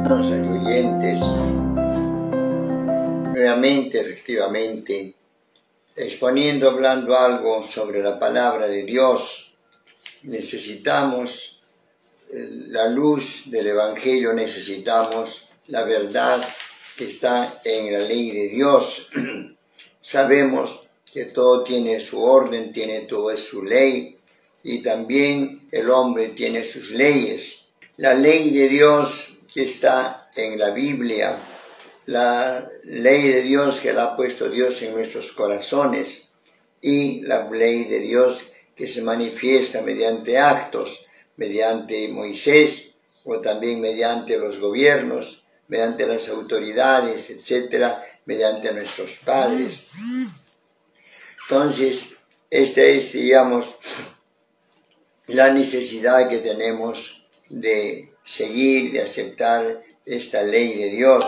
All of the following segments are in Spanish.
hermanos oyentes, nuevamente, efectivamente, exponiendo, hablando algo sobre la palabra de Dios. Necesitamos la luz del Evangelio, necesitamos la verdad que está en la ley de Dios. Sabemos que todo tiene su orden, tiene todo su ley, y también el hombre tiene sus leyes. La ley de Dios que está en la Biblia, la ley de Dios que la ha puesto Dios en nuestros corazones, y la ley de Dios que se manifiesta mediante actos, mediante Moisés, o también mediante los gobiernos, mediante las autoridades, etcétera, mediante nuestros padres. Entonces, esta es, digamos, la necesidad que tenemos de seguir, de aceptar esta ley de Dios,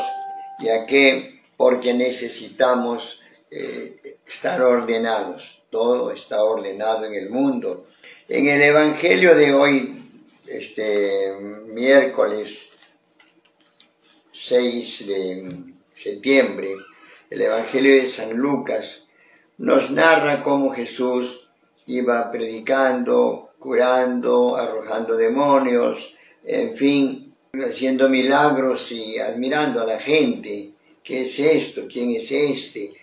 ya que porque necesitamos estar ordenados. Todo está ordenado en el mundo. En el Evangelio de hoy, miércoles 6 de septiembre, el Evangelio de San Lucas nos narra cómo Jesús iba predicando, curando, arrojando demonios, en fin, haciendo milagros y admirando a la gente. ¿Qué es esto? ¿Quién es este?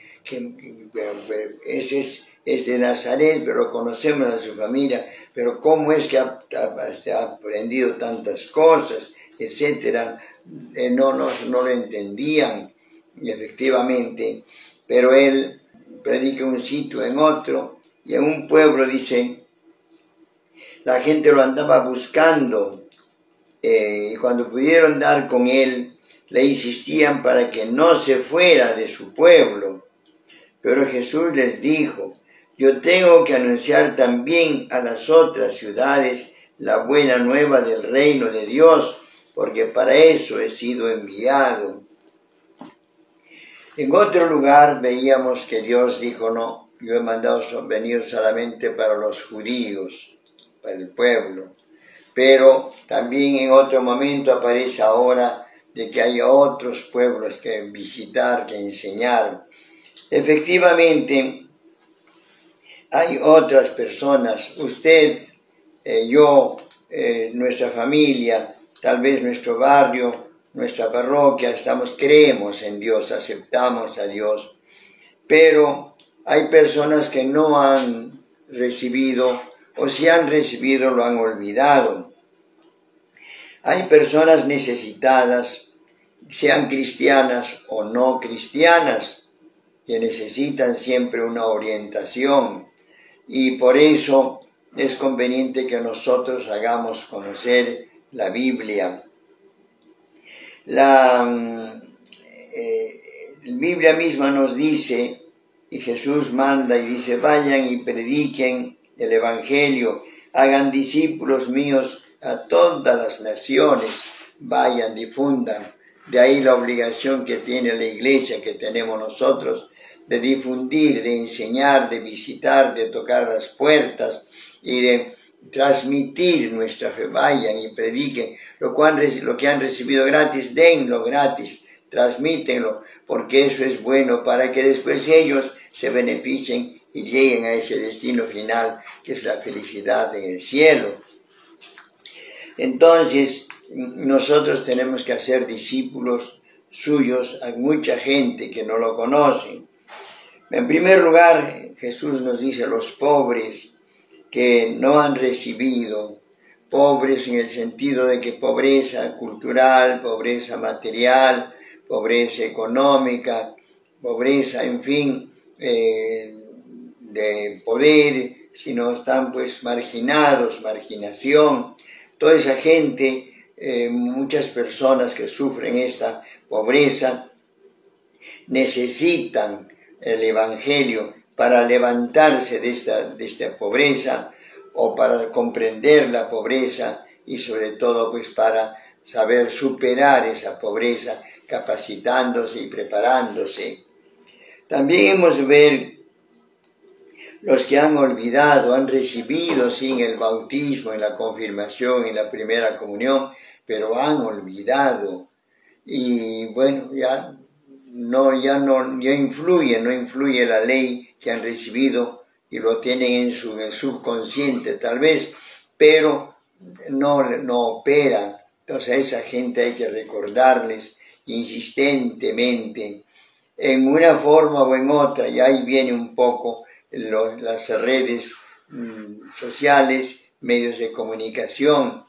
Ese es de Nazaret, pero conocemos a su familia, pero ¿cómo es que ha aprendido tantas cosas? Etcétera. No lo entendían, efectivamente, pero él predica en un sitio, en otro, y en un pueblo, dice, la gente lo andaba buscando, y cuando pudieron dar con él, le insistían para que no se fuera de su pueblo. Pero Jesús les dijo, yo tengo que anunciar también a las otras ciudades la buena nueva del reino de Dios, porque para eso he sido enviado. En otro lugar veíamos que Dios dijo, no, yo he venido solamente para los judíos, para el pueblo. Pero también en otro momento aparece ahora de que hay otros pueblos que visitar, que enseñar. Efectivamente, hay otras personas, usted, yo, nuestra familia, tal vez nuestro barrio, nuestra parroquia, creemos en Dios, aceptamos a Dios, pero hay personas que no han recibido, o si han recibido lo han olvidado. Hay personas necesitadas, sean cristianas o no cristianas, que necesitan siempre una orientación, y por eso es conveniente que nosotros hagamos conocer la Biblia. La Biblia misma nos dice, y Jesús manda y dice, vayan y prediquen el Evangelio, hagan discípulos míos a todas las naciones, vayan, difundan. De ahí la obligación que tiene la iglesia, que tenemos nosotros, de difundir, de enseñar, de visitar, de tocar las puertas y de transmitir nuestra fe. Vayan y prediquen lo que han recibido gratis, denlo gratis, transmítenlo, porque eso es bueno para que después ellos se beneficien y lleguen a ese destino final, que es la felicidad en el cielo. Entonces, nosotros tenemos que hacer discípulos suyos a mucha gente que no lo conoce. En primer lugar, Jesús nos dice los pobres que no han recibido, pobres en el sentido de que pobreza cultural, pobreza material, pobreza económica, pobreza, en fin, de poder, sino están pues marginados, marginación. Toda esa gente, muchas personas que sufren esta pobreza, necesitan el Evangelio para levantarse de esta pobreza, o para comprender la pobreza, y sobre todo pues para saber superar esa pobreza, capacitándose y preparándose. También hemos de ver los que han olvidado, han recibido sin el bautismo, en la confirmación, en la primera comunión, pero han olvidado. y bueno, ya no influye la ley que han recibido y lo tienen en el subconsciente tal vez, pero no opera. Entonces a esa gente hay que recordarles insistentemente, en una forma o en otra, y ahí viene un poco las redes sociales, medios de comunicación,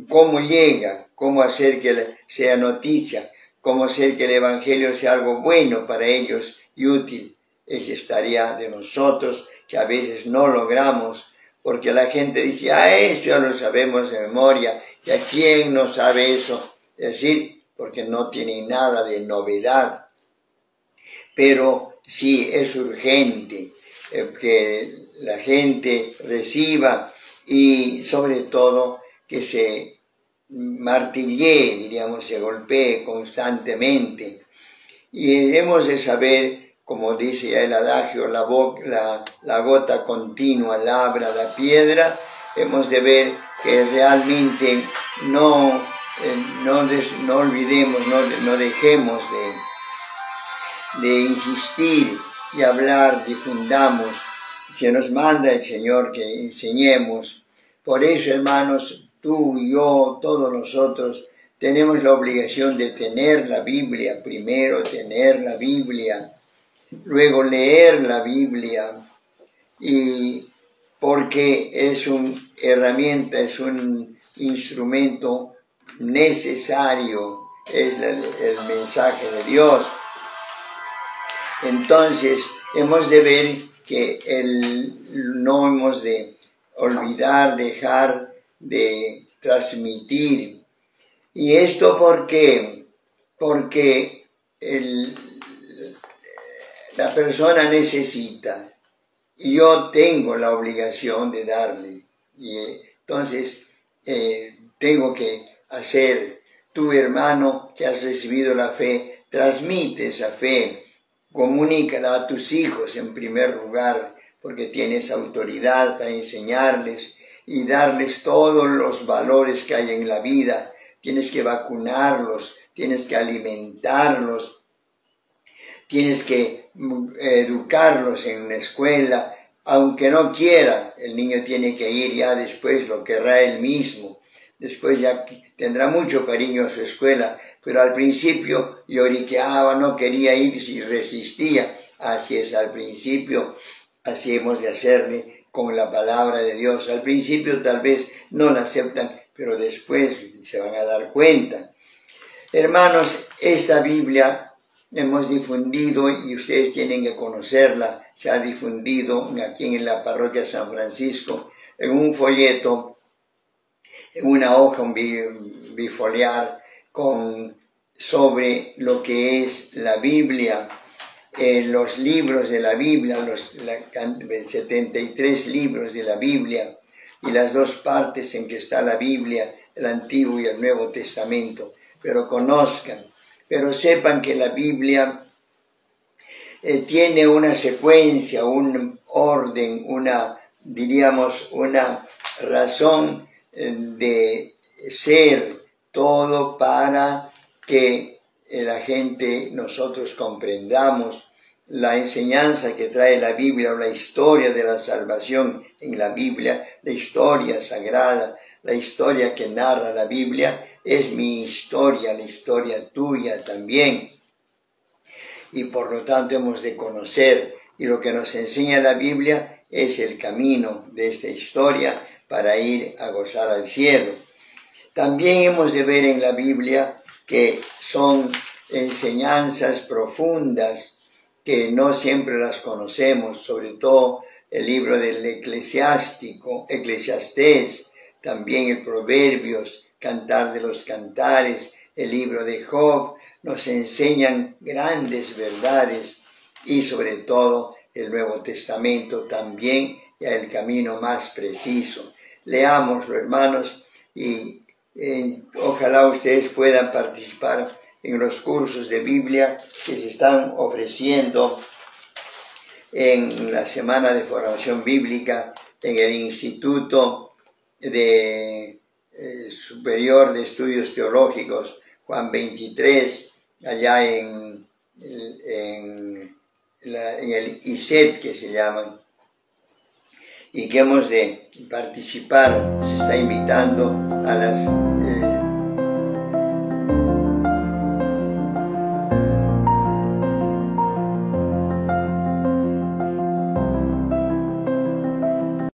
cómo llega, cómo hacer que sea noticia, cómo hacer que el Evangelio sea algo bueno para ellos y útil. Esa es tarea de nosotros, que a veces no logramos, porque la gente dice, eso ya lo sabemos de memoria, y a quién no sabe eso, es decir, porque no tiene nada de novedad. Pero sí es urgente que la gente reciba y sobre todo que se martillee, diríamos, se golpee constantemente. Y hemos de saber, como dice ya el adagio, la gota continua labra la piedra. Hemos de ver que realmente no olvidemos, no dejemos de insistir y hablar, difundamos. Se nos manda el Señor que enseñemos. Por eso, hermanos, tú, yo, todos nosotros tenemos la obligación de tener la Biblia, primero tener la Biblia, luego leer la Biblia, y porque es una herramienta, es un instrumento necesario, es el mensaje de Dios. Entonces, hemos de ver que no hemos de olvidar, dejar de transmitir. ¿Y esto por qué? Porque la persona necesita y yo tengo la obligación de darle. Y entonces tengo que hacer, tu hermano que has recibido la fe, transmite esa fe, comunícala a tus hijos en primer lugar, porque tienes autoridad para enseñarles y darles todos los valores que hay en la vida. Tienes que vacunarlos, tienes que alimentarlos, tienes que educarlos en una escuela. Aunque no quiera, el niño tiene que ir, ya después lo querrá él mismo. Después ya tendrá mucho cariño a su escuela, pero al principio lloriqueaba, no quería ir y resistía. Así es al principio, así hemos de hacerle con la palabra de Dios. Al principio tal vez no la aceptan, pero después se van a dar cuenta. Hermanos, esta Biblia hemos difundido y ustedes tienen que conocerla. Se ha difundido aquí en la parroquia San Francisco en un folleto, en una hoja, un bifoliar sobre lo que es la Biblia, los libros de la Biblia, los 73 libros de la Biblia y las dos partes en que está la Biblia, el Antiguo y el Nuevo Testamento. Pero conozcan, pero sepan que la Biblia tiene una secuencia, un orden, diríamos, una razón de ser, todo para que la gente, nosotros comprendamos la enseñanza que trae la Biblia o la historia de la salvación en la Biblia, la historia sagrada, la historia que narra la Biblia, es mi historia, la historia tuya también. Y por lo tanto hemos de conocer, y lo que nos enseña la Biblia es el camino de esta historia para ir a gozar al cielo. También hemos de ver en la Biblia que son enseñanzas profundas que no siempre las conocemos, sobre todo el libro del Eclesiastés, también el Proverbios, Cantar de los Cantares, el libro de Job, nos enseñan grandes verdades, y sobre todo el Nuevo Testamento también, ya el camino más preciso. Leámoslo, hermanos, y ojalá ustedes puedan participar en los cursos de Biblia que se están ofreciendo en la Semana de Formación Bíblica en el Instituto Superior de Estudios Teológicos Juan 23, allá en el ISET que se llaman, y que hemos de participar. Se está invitando a las